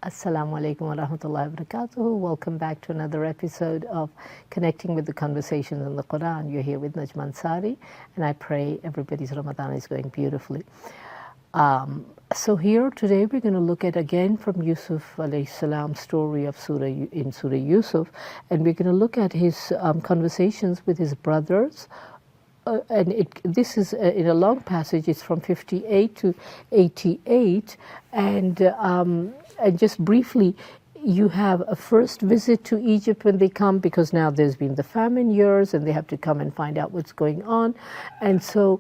Assalamu alaikum wa rahmatullahi wa barakatuh. Welcome back to another episode of Connecting with the Conversations in the Quran. You're here with Najman Sari, and I pray everybody's Ramadan is going beautifully. So here today we're going to look at again from Yusuf alayhi salam's story of Surah Yusuf, and we're going to look at his conversations with his brothers. This is in a long passage. It's from 58 to 88, and just briefly, you have a first visit to Egypt when they come, because now there's been the famine years and they have to come and find out what's going on. And so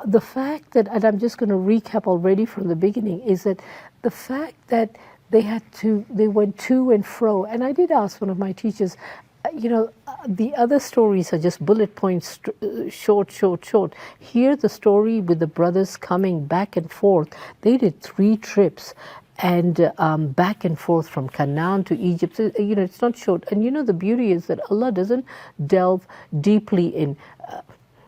the fact that, and I'm just going to recap already from the beginning, is that the fact that they went to and fro. And I did ask one of my teachers, the other stories are just bullet points, short. Here the story with the brothers coming back and forth, they did 3 trips. And back and forth from Canaan to Egypt. So, it's not short. And the beauty is that Allah doesn't delve deeply in.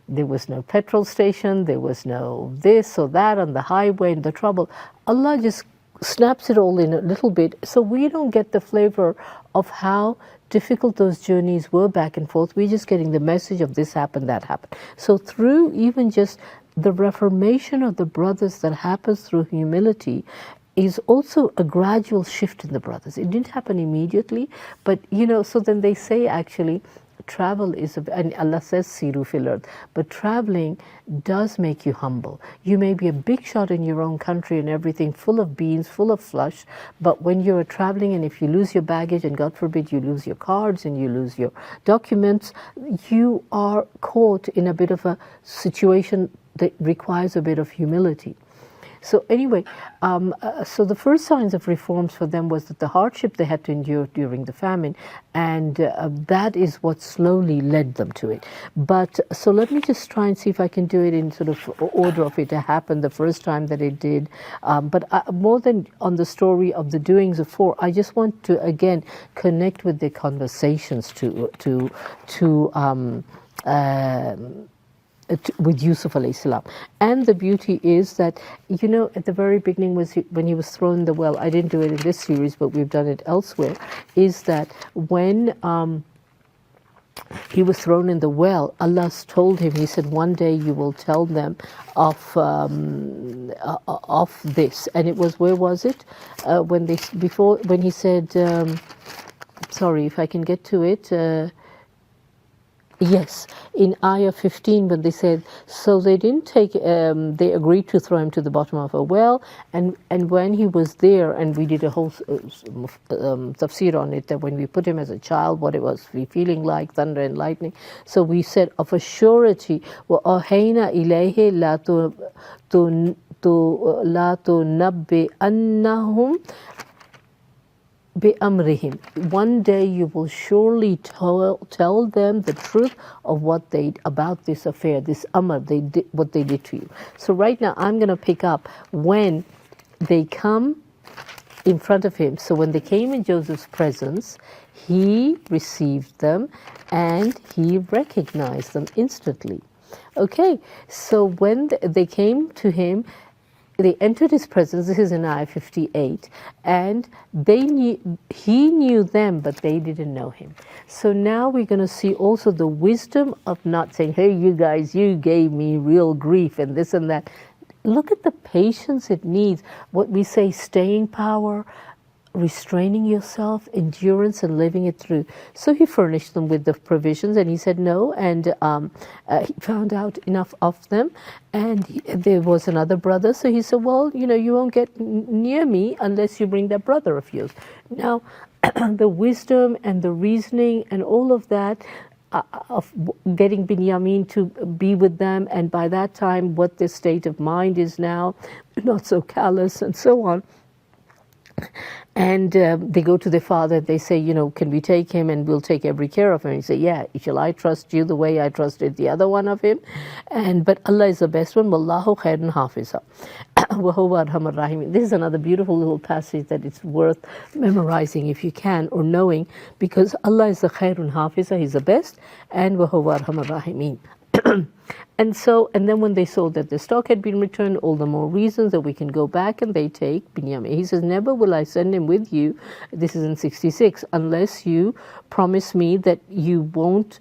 There was no petrol station, there was no this or that on the highway and the trouble. Allah just snaps it all in a little bit, so we don't get the flavor of how difficult those journeys were back and forth. We're just getting the message of this happened, that happened. So through even just the reformation of the brothers that happens through humility, is also a gradual shift in the brothers. It didn't happen immediately, but so then they say actually travel is, and Allah says siru fil ard, but traveling does make you humble. You may be a big shot in your own country and everything, full of beans, full of flush, but when you're traveling and if you lose your baggage, and God forbid you lose your cards and you lose your documents, you are caught in a bit of a situation that requires a bit of humility. So anyway, so the first signs of reforms for them was that the hardship they had to endure during the famine, and that is what slowly led them to it. But so let me just try and see if I can do it in sort of order of it to happen the first time that it did. But more than on the story of the doings of 4, I just want to again connect with the conversations with Yusuf alayhi salam. And the beauty is that, at the very beginning when he was thrown in the well, I didn't do it in this series, but we've done it elsewhere, is that when he was thrown in the well, Allah told him, he said, one day you will tell them of this. And it was, where was it? When he said, sorry, if I can get to it, yes, in ayah 15, when they said, so they didn't take, they agreed to throw him to the bottom of a well, and when he was there, and we did a whole tafsir on it, that when we put him as a child, what it was feeling like, thunder and lightning. So we said, of a surety, وَأَوْحَيْنَا إِلَيْهِ لَا تُنَبِّئَنَّهُمْ بِأَمْرِهِمْ. One day you will surely tell them the truth of about this affair, this amr, what they did to you. So right now I'm going to pick up when they come in front of him. So when they came in Joseph's presence, he received them and he recognized them instantly. Okay, so when they came to him, they entered his presence. This is in ayah 58, and he knew them, but they didn't know him. So now we're going to see also the wisdom of not saying, hey, you guys, you gave me real grief and this and that. Look at the patience it needs. What we say, staying power, restraining yourself, endurance, and living it through. So he furnished them with the provisions, and he said no, and he found out enough of them. And there was another brother, so he said, well, you won't get near me unless you bring that brother of yours. Now, the wisdom and the reasoning and all of that of getting Binyamin to be with them, and by that time what their state of mind is now, not so callous and so on. And they go to their father, they say, can we take him and we'll take every care of him? He say, yeah, shall I trust you the way I trusted the other one of him? But Allah is the best one. Wallahu khairun hafiza. Wa huwa arhamar rahimin. This is another beautiful little passage that it's worth memorizing if you can, or knowing, because Allah is the khairun hafiza, He's the best, and wa huwa arhamar rahimin. And then when they saw that the stock had been returned, all the more reasons that we can go back, and they take Binyamin. He says, never will I send him with you, this is in 66, unless you promise me that you won't,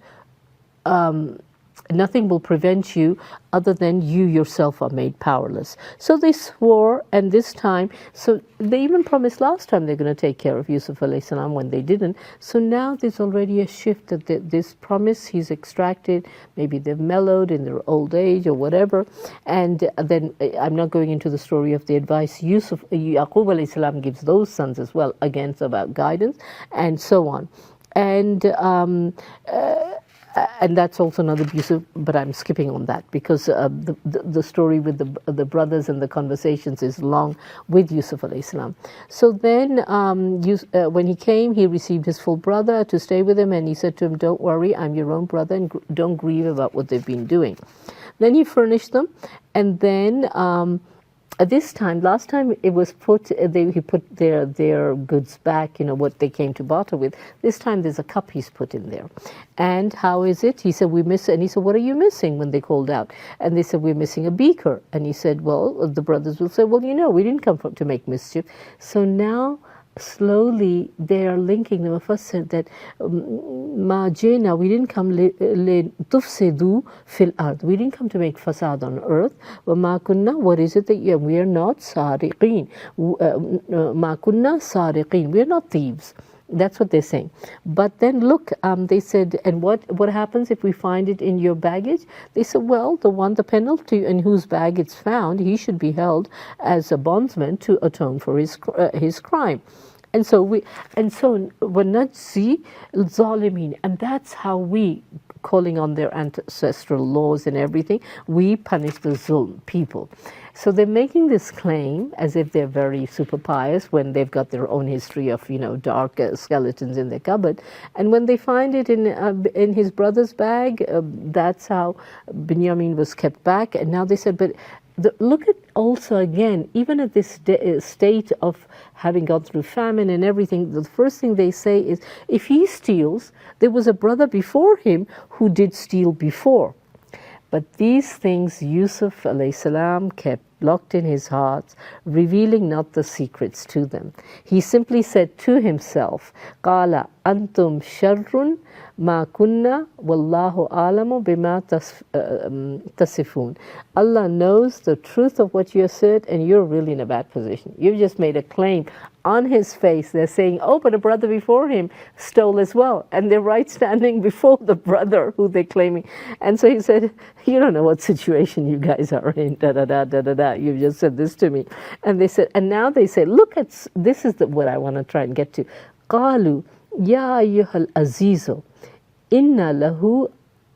nothing will prevent you other than you yourself are made powerless. So they swore, and this time, so they even promised last time they're going to take care of Yusuf alayhi salam when they didn't. So now there's already a shift that this promise he's extracted, maybe they've mellowed in their old age or whatever. And then I'm not going into the story of the advice Yaqub alayhi salam gives those sons as well, again about guidance and so on. And that's also another abusive, but I'm skipping on that because the story with the brothers and the conversations is long with Yusuf alayhi salam. So then when he came, he received his full brother to stay with him, and he said to him, don't worry, I'm your own brother, and don't grieve about what they've been doing. Then he furnished them, and then this time, last time it was he put their goods back, what they came to barter with. This time there's a cup he's put in there. And how is it? He said, we miss it. And he said, what are you missing? When they called out. And they said, we're missing a beaker. And he said, well, the brothers will say, well, we didn't come to make mischief. So now, slowly they are linking them. First said that ma jina, we didn't come tufsidu fil ard, we didn't come to make fasad on earth. Wa ma kunna, what is it that we are not sariqeen, ma kunna sariqeen, we are not thieves. That's what they're saying. But then look, they said, and what happens if we find it in your baggage? They said, well, the penalty in whose bag it's found, he should be held as a bondsman to atone for his crime. And so وَنَجْزِي الظَّالِمِينَ, and that's how we, calling on their ancestral laws and everything, we punish the zulm people. So they're making this claim as if they're very super pious when they've got their own history of, dark skeletons in their cupboard. And when they find it in his brother's bag, that's how Binyamin was kept back. And now they said, but look at also again, even at this state of having gone through famine and everything, the first thing they say is, if he steals, there was a brother before him who did steal before. But these things Yusuf alayhi salam kept locked in his heart, revealing not the secrets to them. He simply said to himself, قَالَ أَنْتُمْ شَرٌّ مَا كُنَّا وَاللَّهُ أَعْلَمُ بِمَا تَصِفُونَ. Allah knows the truth of what you said, and you're really in a bad position. You've just made a claim on his face. They're saying, oh, but a brother before him stole as well. And they're right standing before the brother who they're claiming. And so he said, you don't know what situation you guys are in, da-da-da. You've just said this to me. And they said, and now they say, look at, this is what I want to try and get to. قَالُوا يَا أَيُّهَا الْعَزِيزُ إِنَّ لَهُ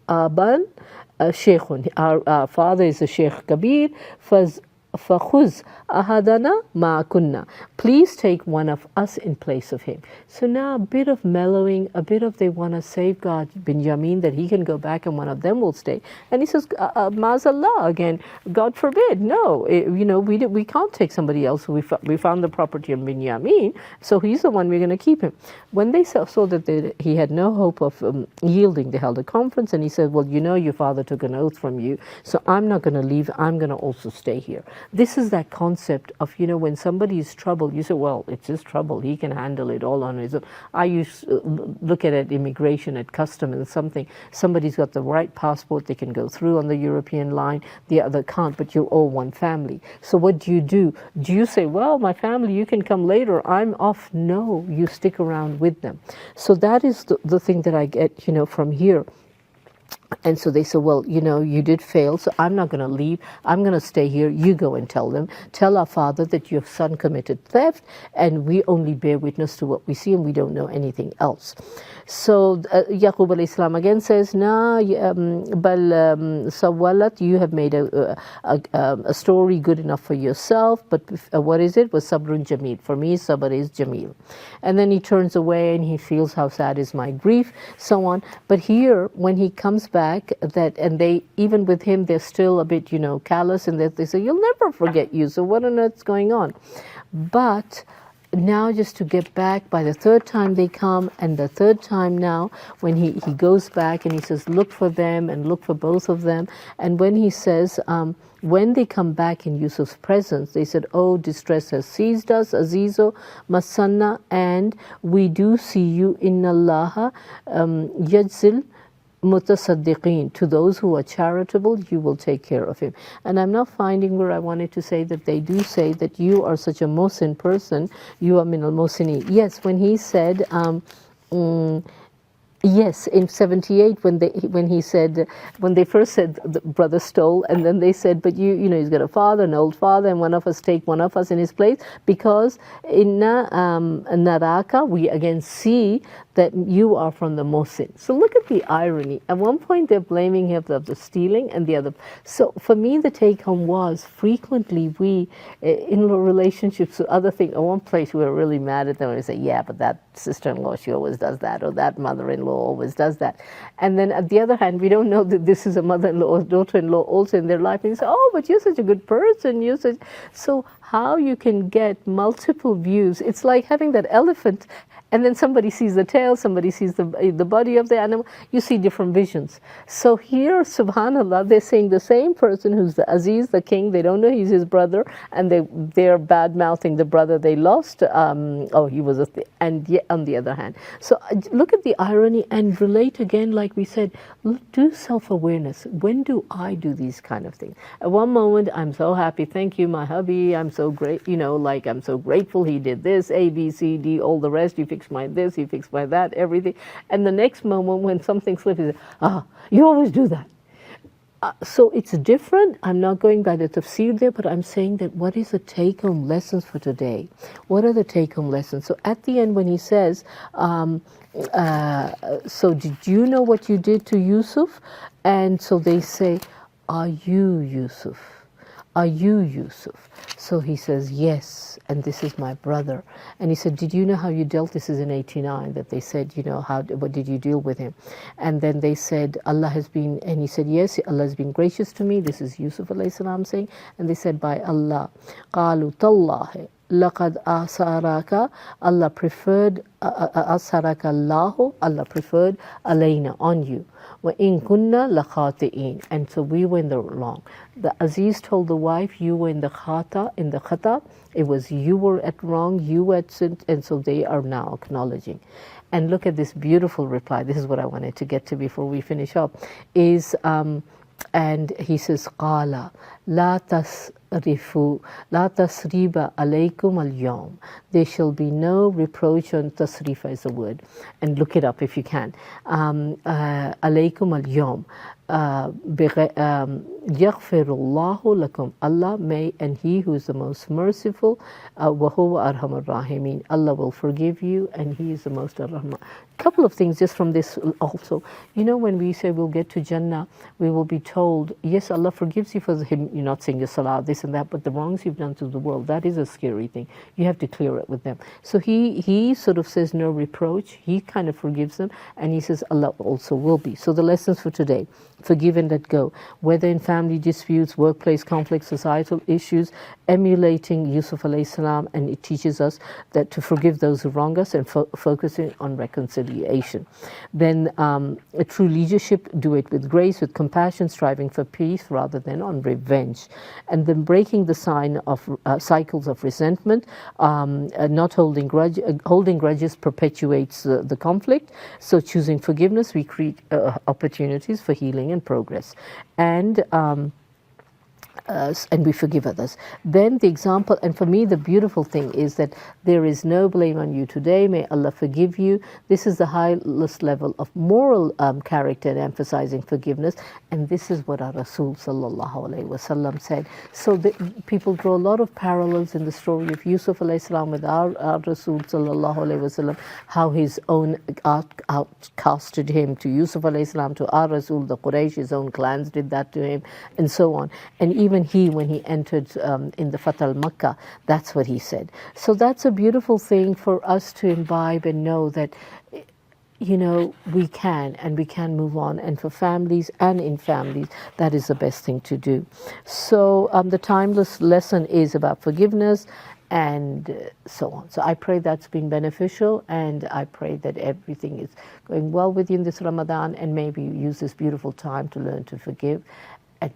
أَبًا شَيْخٌ. Our father is a Sheikh Kabir. فَخُذْ أَحَدَنَا مَا كُنَّا. Please take one of us in place of him. So now a bit of mellowing, a bit of they want to safeguard Binyamin that he can go back and one of them will stay. And he says, Maazallah, again, God forbid, no, we can't take somebody else. We found the property of Binyamin, so he's the one we're going to keep him. When they saw that he had no hope of yielding, they held a conference, and he said, well, your father took an oath from you, so I'm not going to leave, I'm going to also stay here. This is that concept of, when somebody is troubled, you say, well, it's his trouble. He can handle it all on his own. I used to look at it, immigration, at custom and something. Somebody's got the right passport, they can go through on the European line, the other can't, but you're all one family. So what do? Do you say, well, my family, you can come later, I'm off? No, you stick around with them. So that is the thing that I get, from here. And so they said, well, you did fail, so I'm not going to leave. I'm going to stay here. You go and tell them. Tell our father that your son committed theft, and we only bear witness to what we see, and we don't know anything else. So Yaqub alayhi salam again says, bal sawalat, you have made a story good enough for yourself, but what is it? Was sabrun jameel. For me, sabr is jameel. And then he turns away and he feels how sad is my grief, so on. But here, when he comes back, and they, even with him, they're still a bit, callous, and they say, you'll never forget you, so what on earth's going on? But now just to get back, by the third time they come, and the third time now when he goes back and he says look for them and look for both of them, and when he says when they come back in Yusuf's presence, they said, oh, distress has seized us, Azizo, Masanna, and we do see you, Inna Allaha Yajzil Mutasaddiqeen. To those who are charitable, you will take care of him. And I'm not finding where I wanted to say that they do say that you are such a Mohsin person, you are min al Mohsini. Yes, when he said, yes, in 78, when they first said the brother stole, and then they said, but you know, he's got a father, an old father, and one of us take one of us in his place, because inna naraka, we again see that you are from the Mohsin. So look at the irony. At one point they're blaming him of the stealing, and the other. So for me, the take home was frequently we, in relationships to other things, at one place we were really mad at them and we say, yeah, but that sister-in-law, she always does that, or that mother-in-law always does that. And then at the other hand, we don't know that this is a mother-in-law or daughter-in-law also in their life. And you say, oh, but you're such a good person. You're such. So how you can get multiple views. It's like having that elephant, and then somebody sees the tail, somebody sees the body of the animal. You see different visions. So here, subhanAllah, they're saying the same person who's the Aziz, the king, they don't know he's his brother, and they're bad-mouthing the brother they lost. Oh, he was and yet on the other hand. So look at the irony and relate again, like we said, do self-awareness. When do I do these kind of things? At one moment, I'm so happy, thank you, my hubby, I'm so great, you know, like I'm so grateful he did this, A, B, C, D, all the rest, you fixed my this, he fixed my that, everything. And the next moment when something slips, he says, you always do that. So it's different. I'm not going by the tafsir there, but I'm saying that what is the take-home lessons for today? What are the take-home lessons? So at the end when he says, so did you know what you did to Yusuf? And so they say, are you Yusuf? Are you Yusuf? So he says, yes, and this is my brother. And he said, did you know how you dealt? This is in 89, that they said, you know, what did you deal with him? And then they said, Allah has been, and he said, yes, Allah has been gracious to me. This is Yusuf alayhi salam saying. And they said, by Allah, قَالُوا تَاللَّهِ لَقَدْ أَثَرَكَ, Allah preferred, أَثَرَكَ اللَّهُ, Allah preferred alayna, on you. وَإِن كُنَّا لَخَاطِئِينَ, and so we were in the wrong. The Aziz told the wife, you were in the khata, it was you were at wrong, you were at sin, and so they are now acknowledging. And look at this beautiful reply. This is what I wanted to get to before we finish up, is and he says, قَالَ لَا تَسْرِفُوا لَا تَسْرِيبَ عَلَيْكُمْ الْيَوْمِ, there shall be no reproach on tasrifa is a word, and look it up if you can. عَلَيْكُمْ الْيَوْمِ يَغْفِرُ اللَّهُ لَكُمْ, Allah may, and He who is the most merciful, وَهُوَ أَرْحَمُ الرَّاحِمِينَ, Allah will forgive you, and He is the most arham. Couple of things just from this also. You know, when we say we'll get to Jannah, we will be told, yes, Allah forgives you for him, you're not saying your salah, this and that, but the wrongs you've done to the world, that is a scary thing. You have to clear it with them. So he sort of says no reproach. He kind of forgives them, and he says Allah also will be. So the lessons for today: forgive and let go. Whether in family disputes, workplace conflicts, societal issues, emulating Yusuf alayhi salam, and it teaches us that to forgive those who wrong us and focusing on reconciliation. Then a true leadership, do it with grace, with compassion, striving for peace rather than on revenge. And then breaking the cycles of resentment, not holding grudges perpetuates the conflict. So choosing forgiveness, we create opportunities for healing and progress. And we forgive others. Then the example, and for me the beautiful thing is that there is no blame on you today. May Allah forgive you. This is the highest level of moral character, and emphasizing forgiveness. And this is what our Rasul sallallahu alaihi wasallam said. So people draw a lot of parallels in the story of Yusuf alayhi salam with our Rasul sallallahu alaihi wasallam, how his own outcasted him to Yusuf alayhi salam, to our Rasul, the Quraysh, his own clans did that to him, and so on. And even he, when he entered in the Fath al-Makkah, that's what he said. So that's a beautiful thing for us to imbibe and know that, you know, we can move on. And for families and in families, that is the best thing to do. So the timeless lesson is about forgiveness and so on. So I pray that's been beneficial, and I pray that everything is going well with you in this Ramadan, and maybe you use this beautiful time to learn to forgive and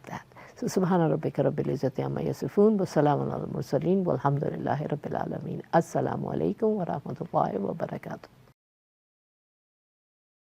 that. So Subhana Rabbika Rabbil Izzati Amma Yasifun, wa Salamun Al Mursaleen, walhamdulillahi Rabbil Alameen. Assalamu alaikum wa rahmatullahi wa barakatuh.